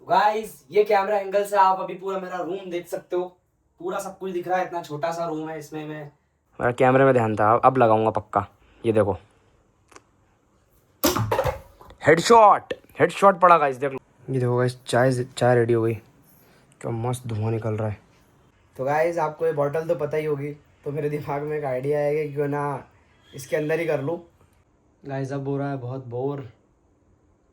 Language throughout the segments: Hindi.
तो गाइस ये कैमरा एंगल से आप अभी पूरा मेरा रूम देख सकते हो। पूरा सब कुछ दिख रहा है, इतना छोटा सा रूम है। इसमें मैं मेरा कैमरे में ध्यान था, अब लगाऊंगा पक्का। ये देखो हेडशॉट, हेडशॉट पड़ा गाइस, देख लो। ये देखो गाइस, चाय रेडी हो गई। क्या मस्त धुआं निकल रहा है। तो गाइस आपको ये बॉटल तो पता ही होगी, तो मेरे दिमाग में एक आइडिया है कि क्यों ना इसके अंदर ही कर लूँ। गाइस अब हो रहा है बहुत बोर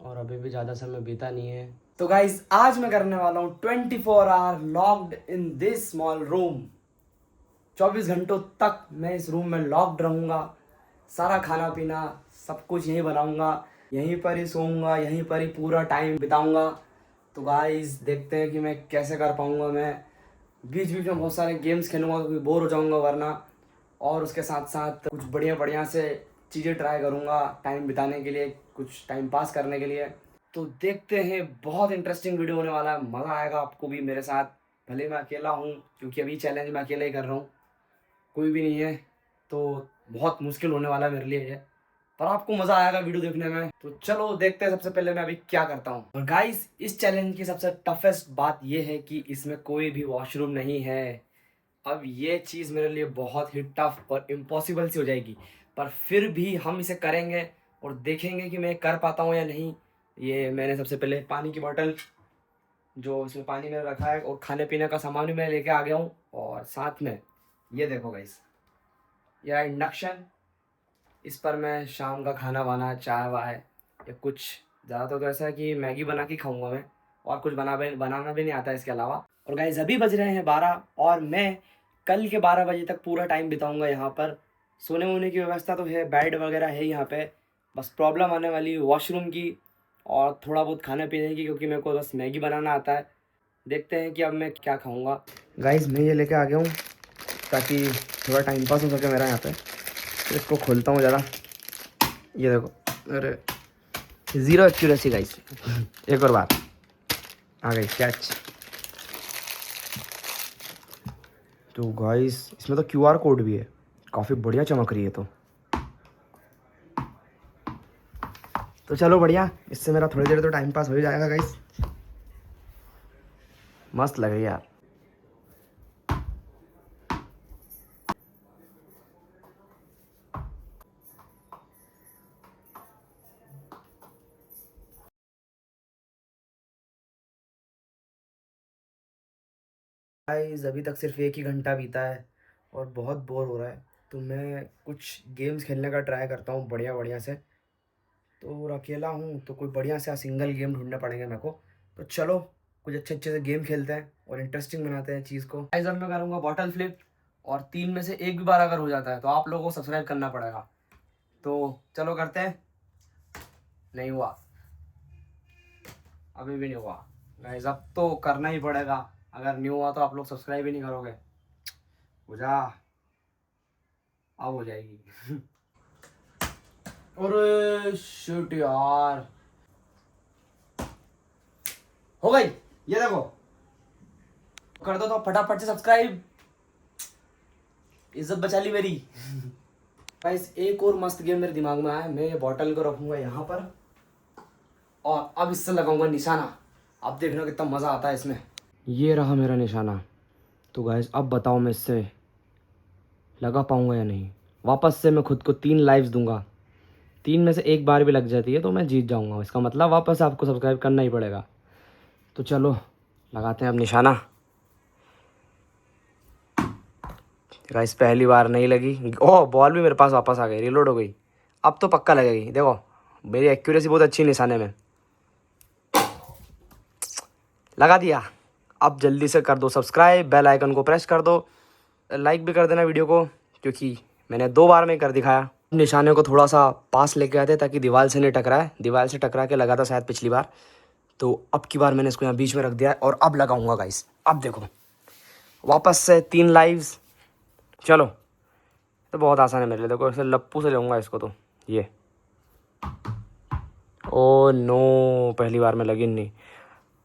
और अभी भी ज़्यादा समय बीता नहीं है। तो गाइस आज मैं करने वाला हूँ 24 hour locked in this small room. 24 घंटों तक मैं इस रूम में लॉक्ड रहूँगा। सारा खाना पीना सब कुछ यहीं बनाऊँगा, यहीं पर ही सोऊंगा, यहीं पर ही पूरा टाइम बिताऊँगा। तो गाइस देखते हैं कि मैं कैसे कर पाऊँगा। मैं बीच बीच में बहुत सारे गेम्स खेलूँगा क्योंकि बोर हो जाऊँगा वरना, और उसके साथ साथ कुछ बढ़िया बढ़िया से चीज़ें ट्राई करूँगा टाइम बिताने के लिए, कुछ टाइम पास करने के लिए। तो देखते हैं, बहुत इंटरेस्टिंग वीडियो होने वाला है, मज़ा आएगा आपको भी मेरे साथ। भले मैं अकेला हूँ क्योंकि अभी चैलेंज मैं अकेले ही कर रहा हूँ, कोई भी नहीं है, तो बहुत मुश्किल होने वाला है मेरे लिए ये, पर आपको मज़ा आएगा वीडियो देखने में। तो चलो देखते हैं सबसे पहले मैं अभी क्या करता हूँ। और गाइस इस चैलेंज की सबसे टफेस्ट बात ये है कि इसमें कोई भी वॉशरूम नहीं है। अब ये चीज़ मेरे लिए बहुत ही टफ और इम्पॉसिबल सी हो जाएगी, पर फिर भी हम इसे करेंगे और देखेंगे कि मैं कर पाता हूँ या नहीं। ये मैंने सबसे पहले पानी की बोतल, जो इसमें पानी मैंने रखा है, और खाने पीने का सामान भी मैं लेके आ गया हूँ। और साथ में ये देखो गाइस, यह इंडक्शन, इस पर मैं शाम का खाना वाना, चाय वाय या कुछ, ज़्यादातर तो ऐसा है कि मैगी बना के खाऊंगा मैं, और कुछ बनाना भी नहीं आता इसके अलावा। और गाइस अभी बज रहे हैं 12 और मैं कल के 12 बजे तक पूरा टाइम बिताऊंगा यहाँ पर। सोने वोने की व्यवस्था तो है, बेड वगैरह है यहाँ पे, बस प्रॉब्लम आने वाली वॉशरूम की और थोड़ा बहुत खाने पीने की, क्योंकि मेरे को बस मैगी बनाना आता है। देखते हैं कि अब मैं क्या खाऊंगा। गाइस मैं ये लेके आ गया हूँ ताकि थोड़ा टाइम पास हो सके मेरा यहाँ पे। तो इसको खोलता हूँ ज़रा। ये देखो, अरे ज़ीरो एक्यूरेसी गाइस। एक और बार आ गई कैच। तो गाइस इसमें तो क्यूआर कोड भी है, काफ़ी बढ़िया चमक रही है। तो चलो बढ़िया, इससे मेरा थोड़ी देर तो टाइम पास हो ही जाएगा गाइस। मस्त लगे यार। गाइस अभी तक सिर्फ 1 ही घंटा बीता है और बहुत बोर हो रहा है, तो मैं कुछ गेम्स खेलने का ट्राई करता हूँ बढ़िया बढ़िया से। तो और अकेला हूँ तो कोई बढ़िया सा सिंगल गेम ढूंढने पड़ेंगे मेरे को। तो चलो कुछ अच्छे अच्छे से गेम खेलते हैं और इंटरेस्टिंग बनाते हैं चीज़ को। गाइस अब मैं करूँगा बॉटल फ्लिप, और 3 में से एक भी बार अगर हो जाता है तो आप लोगों को सब्सक्राइब करना पड़ेगा। तो चलो करते हैं। नहीं हुआ, अभी भी नहीं हुआ। गाइस अब तो करना ही पड़ेगा, अगर नहीं हुआ तो आप लोग सब्सक्राइब ही नहीं करोगे। हो जा, अब हो जाएगी। अरे शिट यार, हो गई। ये देखो, कर दो तो फटाफट से सब्सक्राइब, इज्जत बचा ली मेरी। गाइस एक और मस्त गेम मेरे दिमाग में आया। मैं ये बॉटल को रखूंगा यहाँ पर और अब इससे लगाऊंगा निशाना। अब देखना कितना मज़ा आता है इसमें। ये रहा मेरा निशाना। तो गाइस अब बताओ मैं इससे लगा पाऊंगा या नहीं। वापस से मैं खुद को 3 लाइव्स दूंगा, 3 में से एक बार भी लग जाती है तो मैं जीत जाऊंगा। इसका मतलब वापस आपको सब्सक्राइब करना ही पड़ेगा। तो चलो लगाते हैं अब निशाना। गाइस पहली बार नहीं लगी। ओह बॉल भी मेरे पास वापस आ गई, रिलोड हो गई। अब तो पक्का लगेगी। देखो मेरी एक्यूरेसी बहुत अच्छी निशाने में, लगा दिया। अब जल्दी से कर दो सब्सक्राइब, बेल आइकन को प्रेस कर दो, लाइक भी कर देना वीडियो को, क्योंकि मैंने 2 बार में कर दिखाया। निशाने को थोड़ा सा पास लेके आते ताकि दीवार से नहीं टकराए। दीवार से टकरा के लगा था शायद पिछली बार, तो अब की बार मैंने इसको यहाँ बीच में रख दिया है और अब लगाऊंगा गाइस। अब देखो वापस से 3 लाइव्स। चलो तो बहुत आसान है मेरे लिए। देखो ऐसे लप्पू से लूँगा इसको। तो ये, ओ नो, पहली बार में लगी नहीं।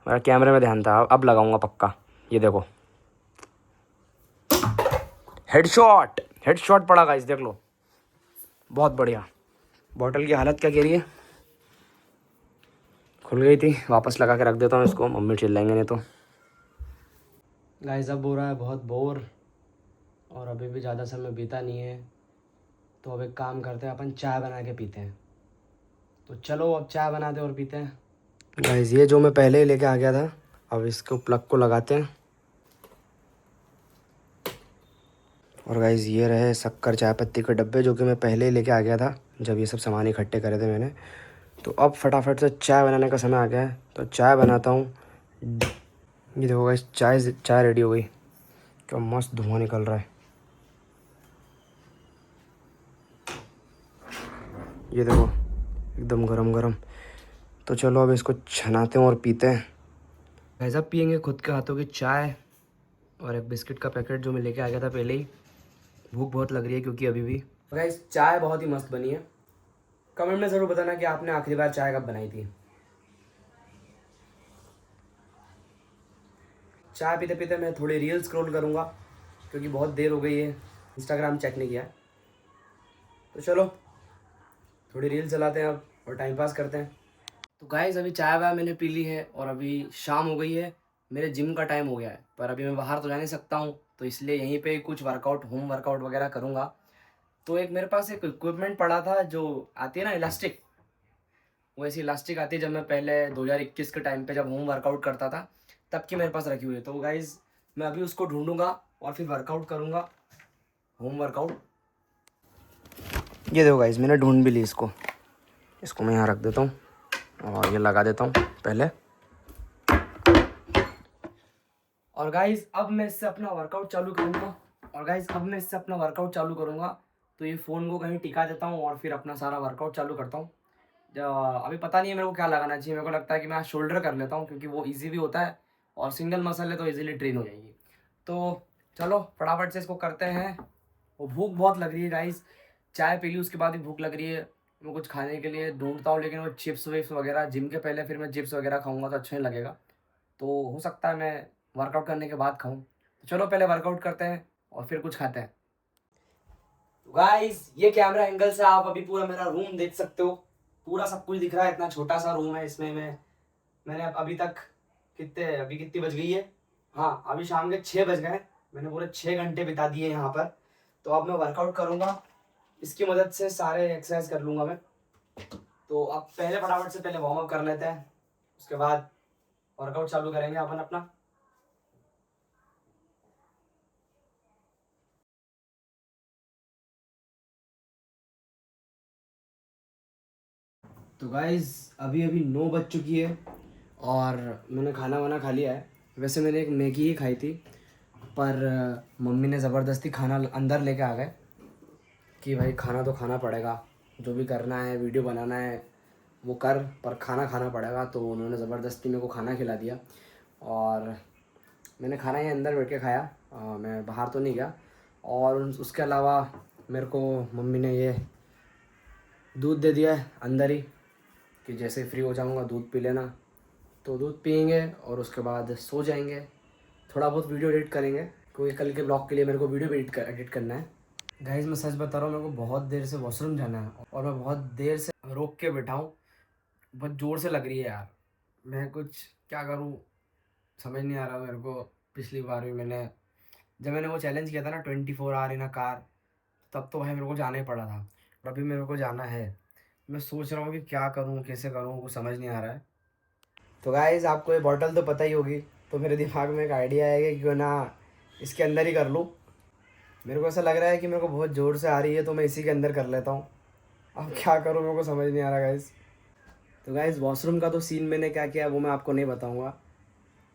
मेरा कैमरे में ध्यान था, अब लगाऊंगा पक्का। ये देखो हेडशॉट, हेडशॉट पड़ा गाइस, देख लो, बहुत बढ़िया। बॉटल की हालत क्या कह रही है, खुल गई थी, वापस लगा के रख देता हूँ इसको, मम्मी चिल्लाएंगे नहीं तो। गाइस अब हो रहा है बहुत बोर और अभी भी ज़्यादा समय बीता नहीं है, तो अब एक काम करते हैं, अपन चाय बना के पीते हैं। तो चलो अब चाय बनाते और पीते हैं। गाइस ये जो मैं पहले ही लेके आ गया था, अब इसको प्लग को लगाते हैं। और गाइस ये रहे शक्कर चाय पत्ती के डब्बे जो कि मैं पहले ही लेके आ गया था जब ये सब सामान इकट्ठे करे थे मैंने। तो अब फटाफट से चाय बनाने का समय आ गया है, तो चाय बनाता हूँ। ये देखो गाइस चाय चाय रेडी हो गई, क्या मस्त धुआं निकल रहा है। ये देखो एकदम गरम गरम। तो चलो अब इसको छनाते हैं और पीते हैं। गाइस अब पियेंगे खुद के हाथों की चाय और एक बिस्किट का पैकेट जो मैं लेके आ गया था पहले ही। भूख बहुत लग रही है क्योंकि अभी भी। गाइस चाय बहुत ही मस्त बनी है। कमेंट में ज़रूर बताना कि आपने आखिरी बार चाय कब बनाई थी। चाय पीते पीते मैं थोड़ी रील स्क्रॉल करूँगा क्योंकि बहुत देर हो गई है, इंस्टाग्राम चेक नहीं किया है। तो चलो थोड़ी रील चलाते हैं अब और टाइम पास करते हैं। तो गाइस अभी चाय वाय मैंने पी ली है और अभी शाम हो गई है, मेरे जिम का टाइम हो गया है। पर अभी मैं बाहर तो जा नहीं सकता हूँ, तो इसलिए यहीं पे कुछ वर्कआउट, होम वर्कआउट वगैरह करूँगा। तो एक मेरे पास एक इक्विपमेंट पड़ा था जो आती है ना इलास्टिक, वो ऐसी इलास्टिक आती है जब मैं पहले 2021 के टाइम पे जब होम वर्कआउट करता था तब की मेरे पास रखी हुई है। तो गाइज मैं अभी उसको ढूंढूंगा और फिर वर्कआउट करूँगा, होम वर्कआउट। ये देखो गाइज मैंने ढूंढ भी ली इसको, इसको मैं यहाँ रख देता हूँ और ये लगा देता हूँ पहले। और गाइज अब मैं इससे अपना वर्कआउट चालू करूँगा। तो ये फ़ोन को कहीं टिका देता हूँ और फिर अपना सारा वर्कआउट चालू करता हूँ। अभी पता नहीं है मेरे को क्या लगाना चाहिए, मेरे को लगता है कि मैं आज शोल्डर कर लेता हूँ क्योंकि वो इजी भी होता है और सिंगल मसल है तो इजीली ट्रेन हो जाएगी। तो चलो फटाफट से इसको करते हैं। वो भूख बहुत लग रही है गाइस, चाय पी ली उसके बाद भी भूख लग रही है। मैं कुछ खाने के लिए ढूंढता हूँ लेकिन वो चिप्स विप्स वगैरह, जिम के पहले फिर मैं चिप्स वगैरह खाऊंगा तो अच्छा नहीं लगेगा। तो हो सकता है मैं वर्कआउट करने के बाद खाऊं। तो चलो पहले वर्कआउट करते हैं और फिर कुछ खाते हैं। तो गाइस ये कैमरा एंगल से आप अभी पूरा मेरा रूम देख सकते हो, पूरा सब कुछ दिख रहा है। इतना छोटा सा रूम है, इसमें मैंने अभी तक अभी कितनी बज गई है, हाँ अभी शाम के 6 बज गए। मैंने पूरे 6 घंटे बिता दिए यहाँ पर। तो अब मैं वर्कआउट करूँगा, इसकी मदद से सारे एक्सरसाइज कर लूँगा मैं। तो अब पहले फटाफट से पहले वार्म अप कर लेते हैं, उसके बाद वर्कआउट चालू करेंगे अपन अपना। तो गाइज़ अभी अभी 9 बज चुकी है और मैंने खाना वाना खा लिया है। वैसे मैंने एक मैगी ही खाई थी, पर मम्मी ने ज़बरदस्ती खाना अंदर लेके आ गए कि भाई खाना तो खाना पड़ेगा, जो भी करना है वीडियो बनाना है वो कर, पर खाना खाना पड़ेगा। तो उन्होंने ज़बरदस्ती मेरे को खाना खिला दिया और मैंने खाना ये अंदर बैठ के खाया। मैं बाहर तो नहीं गया। और उसके अलावा मेरे को मम्मी ने ये दूध दे दिया है अंदर ही कि जैसे फ्री हो जाऊँगा दूध पी लेना। तो दूध पियेंगे और उसके बाद सो जाएंगे। थोड़ा बहुत वीडियो एडिट करेंगे क्योंकि कल के ब्लॉग के लिए मेरे को वीडियो भी एडिट करना है। गाइज़ मैं सच बता रहा हूँ, मेरे को बहुत देर से वॉशरूम जाना है और मैं बहुत देर से रोक के बैठा हूँ। बहुत ज़ोर से लग रही है यार, मैं कुछ क्या करूँ समझ नहीं आ रहा मेरे को। पिछली बार भी जब मैंने वो चैलेंज किया था ना 24 आवर इन अ कार, तब तो भाई मेरे को जाना ही पड़ा था और अभी मेरे को जाना है। मैं सोच रहा हूँ कि क्या करूँ कैसे करूँ, कुछ समझ नहीं आ रहा है। तो गाइज़ आपको ये बॉटल तो पता ही होगी, तो मेरे दिमाग में एक आइडिया है कि क्यों ना इसके अंदर ही कर लूँ। मेरे को ऐसा लग रहा है कि मेरे को बहुत ज़ोर से आ रही है तो मैं इसी के अंदर कर लेता हूँ। अब क्या करूँ मेरे को समझ नहीं आ रहा गाइज़। तो गाइज़ वॉशरूम का तो सीन मैंने क्या किया वो मैं आपको नहीं बताऊँगा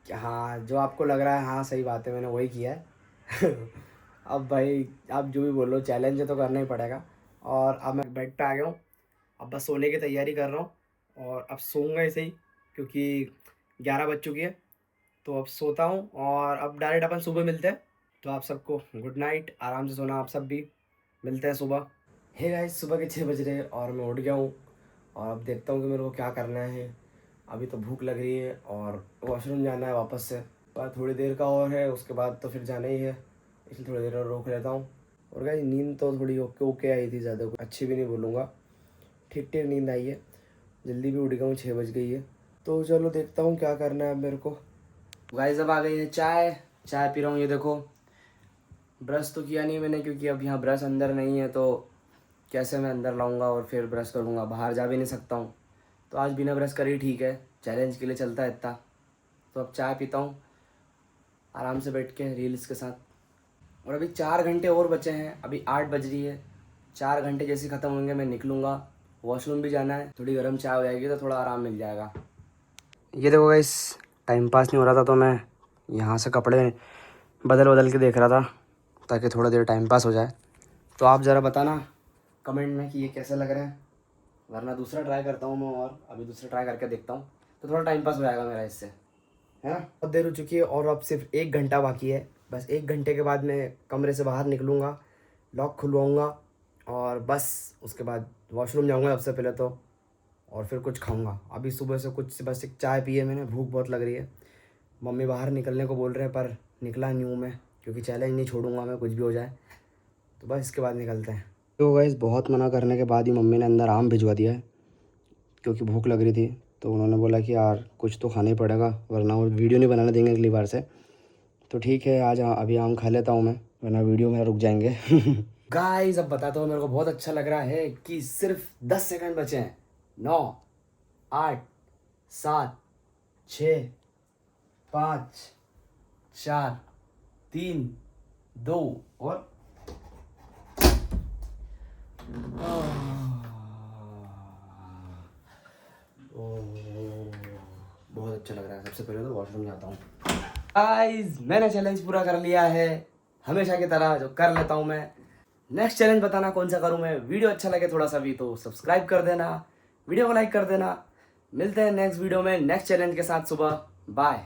कि हाँ जो आपको लग रहा है हाँ सही बात है मैंने वही किया है। अब भाई आप जो भी बोलो चैलेंज है तो करना ही पड़ेगा। और अब मैं बेड पे आ गया हूँ, अब बस सोने की तैयारी कर रहा हूँ और अब सोऊंगा ऐसे ही क्योंकि 11 बज चुकी है। तो अब सोता हूँ और अब डायरेक्ट अपन सुबह मिलते हैं। तो आप सबको गुड नाइट, आराम से सोना आप सब भी, मिलते हैं सुबह। हे गाइस सुबह के 6 बज रहे हैं और मैं उठ गया हूँ और अब देखता हूँ कि मेरे को क्या करना है। अभी तो भूख लग रही है और वॉशरूम जाना है वापस से, पर थोड़ी देर का और है उसके बाद तो फिर जाना ही है, इसलिए थोड़ी देर और रोक लेता हूँ। और गाइस नींद तो थोड़ी ओके ओके आई थी, ज़्यादा अच्छी भी नहीं बोलूँगा, ठीक ठीक नींद आई है। जल्दी भी उठ गया हूँ, 6 बज गई है। तो चलो देखता हूँ क्या करना है अब मेरे को। गाइस अब आ गई है चाय, चाय पी रहा हूँ। ये देखो, ब्रश तो किया नहीं मैंने क्योंकि अब यहाँ ब्रश अंदर नहीं है, तो कैसे मैं अंदर लाऊंगा और फिर ब्रश करूँगा, बाहर जा भी नहीं सकता हूँ। तो आज बिना ब्रश करे ही ठीक है, चैलेंज के लिए चलता है इतना। तो अब चाय पीता हूँ आराम से बैठ के रील्स के साथ। और अभी 4 घंटे और बचे हैं, अभी 8 बज रही है। 4 घंटे जैसे ख़त्म होंगे मैं निकलूँगा, वॉशरूम भी जाना है, थोड़ी गर्म चाय हो जाएगी तो थोड़ा आराम मिल जाएगा। ये देखो गाइस, टाइम पास नहीं हो रहा था तो मैं यहाँ से कपड़े बदल बदल के देख रहा था ताकि थोड़ा देर टाइम पास हो जाए। तो आप ज़रा बताना कमेंट में कि ये कैसा लग रहा है, वरना दूसरा ट्राई करता हूँ मैं, और अभी दूसरा ट्राई करके देखता हूँ तो थोड़ा टाइम पास हो जाएगा मेरा इससे, है ना। बहुत देर हो चुकी है और अब सिर्फ 1 घंटा बाकी है। बस 1 घंटे के बाद मैं कमरे से बाहर निकलूँगा, लॉक खुलवाऊँगा और बस उसके बाद वॉशरूम जाऊँगा सबसे पहले तो, और फिर कुछ खाऊँगा। अभी सुबह से कुछ बस एक चाय पी है मैंने, भूख बहुत लग रही है। मम्मी बाहर निकलने को बोल रहे हैं पर निकला नहीं हूँ मैं, क्योंकि चैलेंज नहीं छोड़ूंगा मैं कुछ भी हो जाए। तो बस इसके बाद निकलते हैं। तो गाइस बहुत मना करने के बाद ही मम्मी ने अंदर आम भिजवा दिया है, क्योंकि भूख लग रही थी। तो उन्होंने बोला कि यार कुछ तो खाना ही पड़ेगा, वरना वो वीडियो नहीं बनाने देंगे अगली बार से। तो ठीक है, आज अभी आम खा लेता हूँ मैं, वरना वीडियो मेरा रुक जाएंगे। गाइस अब बताता हूँ, मेरे को बहुत अच्छा लग रहा है कि सिर्फ 10 सेकंड बचे हैं। 9, 8, 7, 6, 5, 4, 3, 2 और बहुत अच्छा लग रहा है। सबसे पहले तो वॉशरूम जाता हूँ। गाइस मैंने चैलेंज पूरा कर लिया है, हमेशा की तरह जो कर लेता हूँ मैं। नेक्स्ट चैलेंज बताना कौन सा करूँ मैं। वीडियो अच्छा लगे थोड़ा सा भी तो सब्सक्राइब कर देना, वीडियो को लाइक कर देना। मिलते हैं नेक्स्ट वीडियो में नेक्स्ट चैलेंज के साथ सुबह। बाय।